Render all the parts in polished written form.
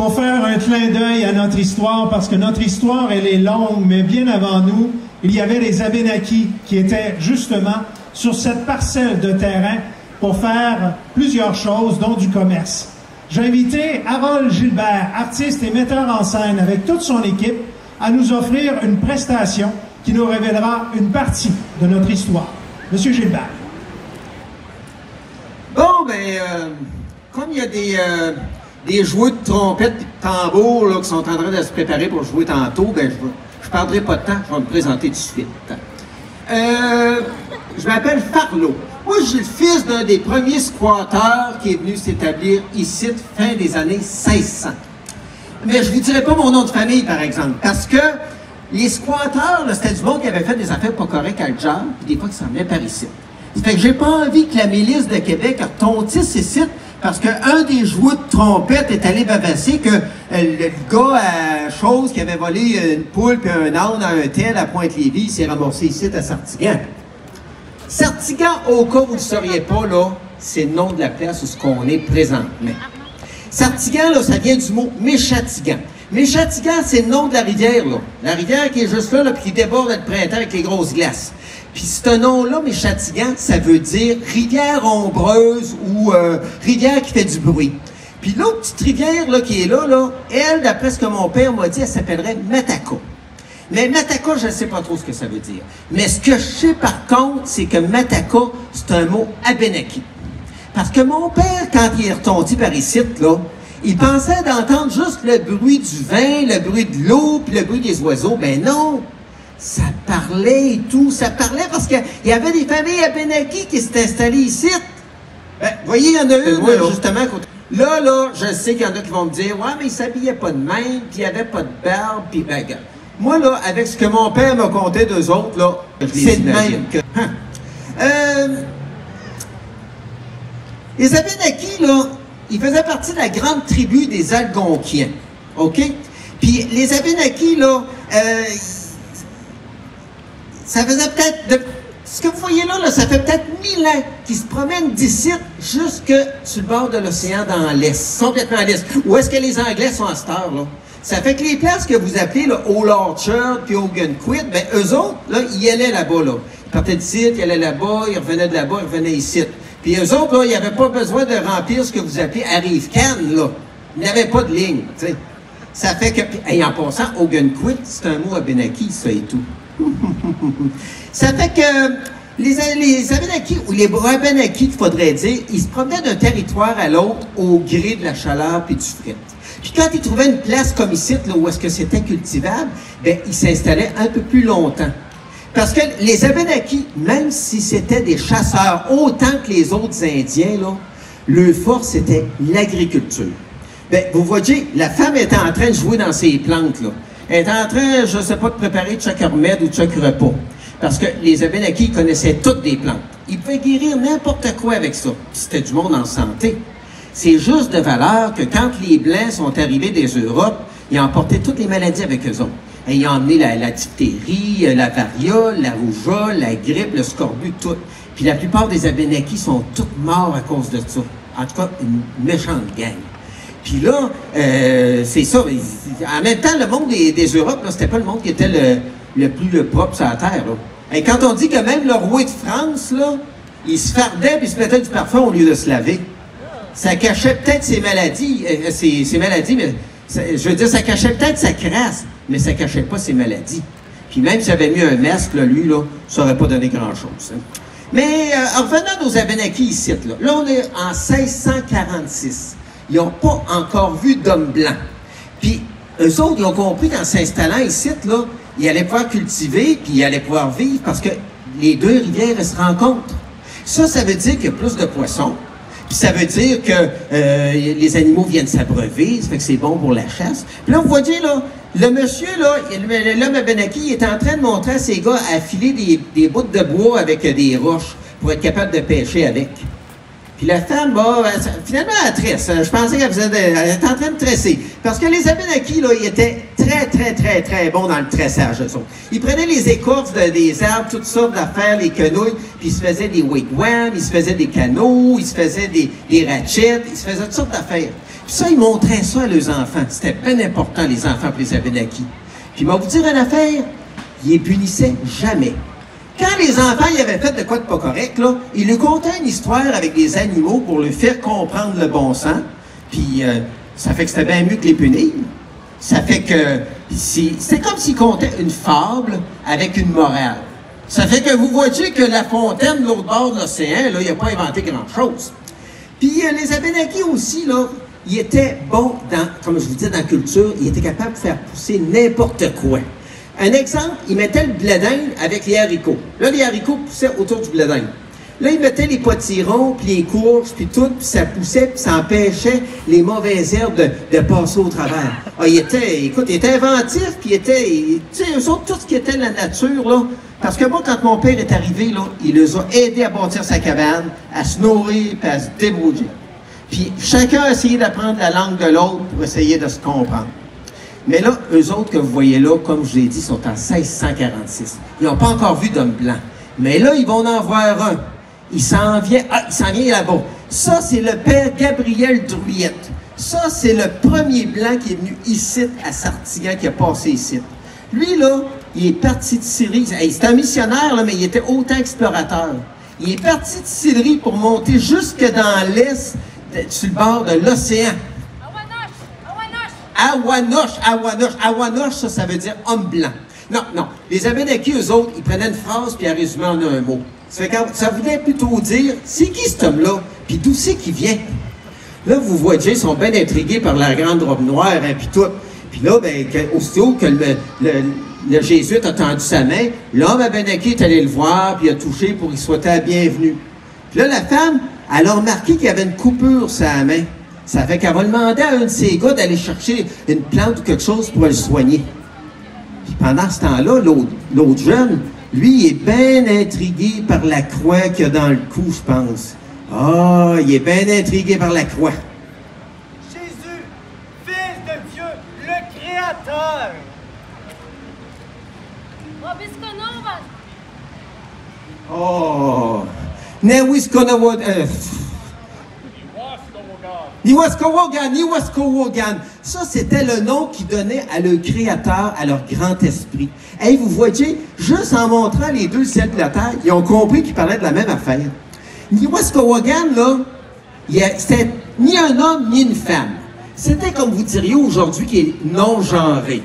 pour faire un clin d'œil à notre histoire, parce que notre histoire, elle est longue, mais bien avant nous, il y avait les Abénakis qui étaient justement sur cette parcelle de terrain pour faire plusieurs choses, dont du commerce. J'ai invité Harold Gilbert, artiste et metteur en scène, avec toute son équipe, à nous offrir une prestation qui nous révélera une partie de notre histoire. Monsieur Gilbert. Bon, comme il y a des joueurs de trompette et de tambour là, qui sont en train de se préparer pour jouer tantôt, je ne perdrai pas de temps, je vais me présenter tout de suite. Je m'appelle Farlot. Moi, je suis le fils d'un des premiers squatteurs qui est venu s'établir ici fin des années 1600. Mais je ne vous dirai pas mon nom de famille, par exemple, parce que les squatteurs, c'était du monde qui avait fait des affaires pas correctes à le job, puis des fois qui s'en venaient par ici. Ça fait que j'ai pas envie que la milice de Québec retontisse ici, parce qu'un des joueurs de trompette est allé bavasser que le gars à chose qui avait volé une poule puis un âne à un tel à Pointe-Lévis, s'est ramassé ici à Sartigan. Sartigan, au cas où vous ne le sauriez pas, là, c'est le nom de la place où ce qu'on est présentement. Sartigan, là, ça vient du mot Méchatigan. Méchatigan, c'est le nom de la rivière, là. La rivière qui est juste là, puis qui déborde le printemps avec les grosses glaces. Puis ce nom-là, Méchatigan, ça veut dire rivière ombreuse ou rivière qui fait du bruit. Puis l'autre petite rivière là, qui est là, elle, d'après ce que mon père m'a dit, elle s'appellerait Mataka. Mais Mataka, je ne sais pas trop ce que ça veut dire. Mais ce que je sais par contre, c'est que Mataka, c'est un mot abénaki. Parce que mon père, quand il est retourné par ici, là, il pensait d'entendre juste le bruit du vin, le bruit de l'eau, puis le bruit des oiseaux. Ben non! Ça parlait et tout. Ça parlait parce qu'il y avait des familles abénakis qui s'étaient installées ici. Ben, voyez, il y en a une, justement. Là, je sais qu'il y en a qui vont me dire, ouais, mais il s'habillait pas de même, puis il avait pas de barbe, puis ben, regarde. Moi, là, avec ce que mon père m'a conté d'eux autres, là, c'est de même que... Les Abénakis, là, ils faisaient partie de la grande tribu des Algonquiens, OK? Puis les Abénakis, là, ça faisait peut-être... Ce que vous voyez là, ça fait peut-être 1000 ans qu'ils se promènent d'ici jusque sur le bord de l'océan dans l'Est, complètement à l'Est. Où est-ce que les Anglais sont à cette heure, là? Ça fait que les places que vous appelez là, Old Orchard puis Ogunquit, ben eux autres, là, ils allaient là-bas, là. Ils partaient d'ici, ils allaient là-bas, ils revenaient de là-bas, ils revenaient ici. Puis eux autres, là, ils n'avaient pas besoin de remplir ce que vous appelez Arrive-Can, là. Ils n'avaient pas de ligne, tu sais. Ça fait que... Et en passant, Ogunquit, c'est un mot abénaki, ça et tout. Ça fait que les Abénakis, ou les Abénakis, il faudrait dire, ils se promenaient d'un territoire à l'autre au gré de la chaleur puis du fret. Puis quand ils trouvaient une place comme ici, là, où est-ce que c'était cultivable, ben, ils s'installaient un peu plus longtemps. Parce que les Abénakis, même si c'était des chasseurs autant que les autres Indiens, là, leur force, c'était l'agriculture. Ben, vous voyez, la femme était en train de jouer dans ses plantes, là. Elle était en train, je ne sais pas, de préparer chaque remède ou chaque repas. Parce que les Abénakis connaissaient toutes des plantes. Ils pouvaient guérir n'importe quoi avec ça. C'était du monde en santé. C'est juste de valeur que quand les Blancs sont arrivés des Europes, ils ont emporté toutes les maladies avec eux autres. Et ils ont emmené la diphtérie, la variole, la rougeole, la grippe, le scorbut, tout. Puis la plupart des Abénakis sont tous morts à cause de ça. En tout cas, une méchante gang. Puis là, c'est ça. En même temps, le monde des Europes, c'était pas le monde qui était le plus propre sur la Terre. Là. Et quand on dit que même le roi de France, là, il se fardait puis il se mettait du parfum au lieu de se laver, ça cachait peut-être ses maladies, mais je veux dire, ça cachait peut-être sa crasse, mais ça cachait pas ses maladies. Puis même s'il avait mis un masque, là, lui, là, ça n'aurait pas donné grand-chose. Hein. Mais en revenant aux Abénakis ici, là, on est en 1646. Ils n'ont pas encore vu d'hommes blancs. Puis, eux autres, ils ont compris qu'en s'installant ici, là, ils allaient pouvoir cultiver, puis ils allaient pouvoir vivre, parce que les deux rivières, elles se rencontrent. Ça veut dire qu'il y a plus de poissons, puis ça veut dire que les animaux viennent s'abreuver, ça fait que c'est bon pour la chasse. Puis là, vous voyez, là, le monsieur, là, l'homme Abénaki, il est en train de montrer à ses gars à filer des bouts de bois avec des roches pour être capable de pêcher avec. Puis la femme, finalement, elle tresse. Je pensais qu'elle était en train de tresser. Parce que les Abénakis, là, ils étaient très bons dans le tressage. Ils prenaient les écorces des arbres, toutes sortes d'affaires, les quenouilles, puis ils se faisaient des wigwams, ils se faisaient des canots, ils se faisaient des ratchets, ils se faisaient toutes sortes d'affaires. Puis ça, ils montraient ça à leurs enfants. C'était bien important, les enfants pour les Abénaquis. Puis, il va vous dire une affaire, ils les punissaient jamais. Quand les enfants y avaient fait de quoi de pas correct, là, ils lui contaient une histoire avec des animaux pour leur faire comprendre le bon sens. Puis, ça fait que c'était bien mieux que les punir. Ça fait que c'est comme s'ils contaient une fable avec une morale. Ça fait que vous voyez que La Fontaine, l'autre bord de l'océan, là, il n'a pas inventé grand-chose. Puis les Abénaquis aussi, là, ils étaient bons dans, comme je vous disais, dans la culture, ils étaient capables de faire pousser n'importe quoi. Un exemple, ils mettaient le blé d'Inde avec les haricots. Là, les haricots poussaient autour du blé d'Inde. Là, ils mettaient les potirons, puis les courges, puis tout, puis ça poussait, puis ça empêchait les mauvaises herbes de passer au travers. Ah, ils étaient inventifs, puis tu sais, eux autres, tout ce qui était la nature, là. Parce que moi, quand mon père est arrivé, là, il les a aidés à bâtir sa cabane, à se nourrir, puis à se débrouiller. Puis chacun a essayé d'apprendre la langue de l'autre pour essayer de se comprendre. Mais là, eux autres que vous voyez là, comme je l'ai dit, sont en 1646. Ils n'ont pas encore vu d'homme blanc. Mais là, ils vont en voir un. Il s'en vient là-bas. Ça, c'est le père Gabriel Drouillette. Ça, c'est le premier blanc qui est venu ici, à Sartigan, qui a passé ici. Lui, là, il est parti de Syrie. C'est un missionnaire, là, mais il était autant explorateur. Il est parti de Syrie pour monter jusque dans l'est, sur le bord de l'océan. Awanosh, ça veut dire homme blanc. Non. Les Abénaquis, eux autres, ils prenaient une phrase puis ils résumaient en un mot. Ça voulait plutôt dire, c'est qui cet homme-là? Puis d'où c'est qu'il vient? Là, vous voyez, ils sont bien intrigués par la grande robe noire, hein, puis tout. Puis là, ben, aussitôt que le jésuite a tendu sa main, l'homme Abénaki est allé le voir, puis il a touché pour qu'il soit la bienvenue. Puis là, la femme, elle a remarqué qu'il y avait une coupure sur la main. Ça fait qu'elle va demander à un de ses gars d'aller chercher une plante ou quelque chose pour le soigner. Puis pendant ce temps-là, l'autre jeune, lui, il est bien intrigué par la croix qu'il y a dans le cou, je pense. Ah, il est bien intrigué par la croix. Jésus, Fils de Dieu, le Créateur. Oh, Niwaskowogan. Ça, c'était le nom qu'ils donnaient à leur Créateur, à leur grand esprit. Hey, vous voyez, juste en montrant les deux ciels de la terre, ils ont compris qu'ils parlaient de la même affaire. Niwaskowogan, là, c'était ni un homme ni une femme. C'était comme vous diriez aujourd'hui, qui est non-genré.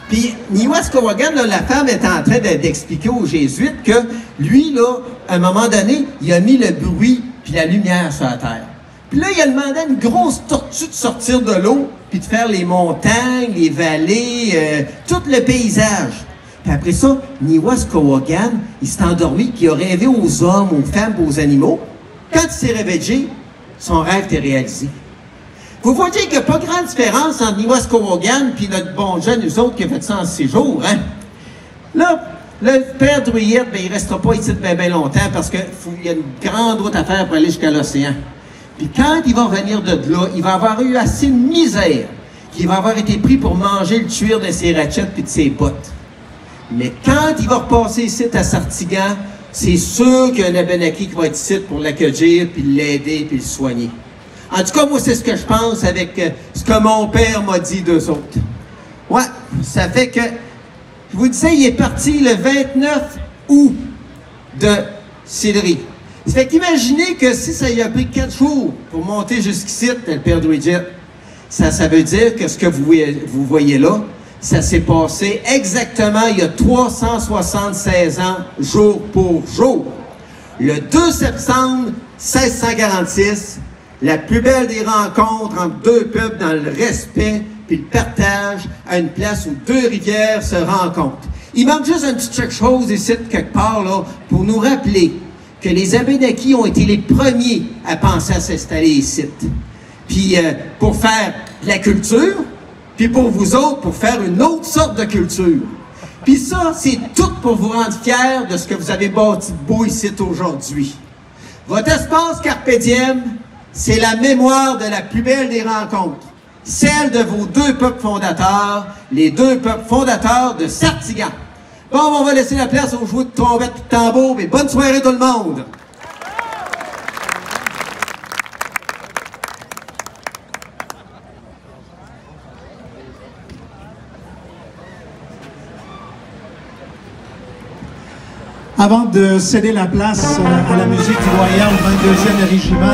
Puis Niwaskowogan, là, la femme est en train d'expliquer aux Jésuites que lui, là, à un moment donné, il a mis le bruit puis la lumière sur la terre. Puis là, il a demandé à une grosse tortue de sortir de l'eau puis de faire les montagnes, les vallées, tout le paysage. Puis après ça, Niwaskowogan, il s'est endormi puis il a rêvé aux hommes, aux femmes, aux animaux. Quand il s'est réveillé, son rêve était réalisé. Vous voyez qu'il n'y a pas grande différence entre Niwaskowogan et notre bon jeune, nous autres, qui a fait ça en 6 jours, hein? Là, le père Drouillette, ben, il ne restera pas ici bien longtemps parce qu'il y a une grande route à faire pour aller jusqu'à l'océan. Puis quand il va revenir de là, il va avoir eu assez de misère qu'il va avoir été pris pour manger le cuir de ses ratchettes puis de ses bottes. Mais quand il va repasser ici à Sartigan, c'est sûr qu'il y a un Abénaki qui va être ici pour l'accueillir, puis l'aider, puis le soigner. En tout cas, moi, c'est ce que je pense avec ce que mon père m'a dit d'eux autres. Ouais, ça fait que, je vous disais, il est parti le 29 août de Sillery. Ça fait qu'imaginez que si ça y a pris 4 jours pour monter jusqu'ici, le père Drouillette, ça veut dire que ce que vous voyez là, ça s'est passé exactement il y a 376 ans, jour pour jour. Le 2 septembre 1646, la plus belle des rencontres entre deux peuples dans le respect puis le partage à une place où deux rivières se rencontrent. Il manque juste un petit quelque chose ici, quelque part, là, pour nous rappeler que les Abénakis ont été les premiers à penser à s'installer ici. Puis pour faire de la culture, puis pour vous autres, pour faire une autre sorte de culture. Puis ça, c'est tout pour vous rendre fiers de ce que vous avez bâti de beau ici aujourd'hui. Votre espace Carpe Diem, c'est la mémoire de la plus belle des rencontres, celle de vos deux peuples fondateurs, les deux peuples fondateurs de Sartigan. Bon, on va laisser la place aux joueurs de trompette et de tambour, mais bonne soirée tout le monde! Avant de céder la place à la musique royale au 22e régiment,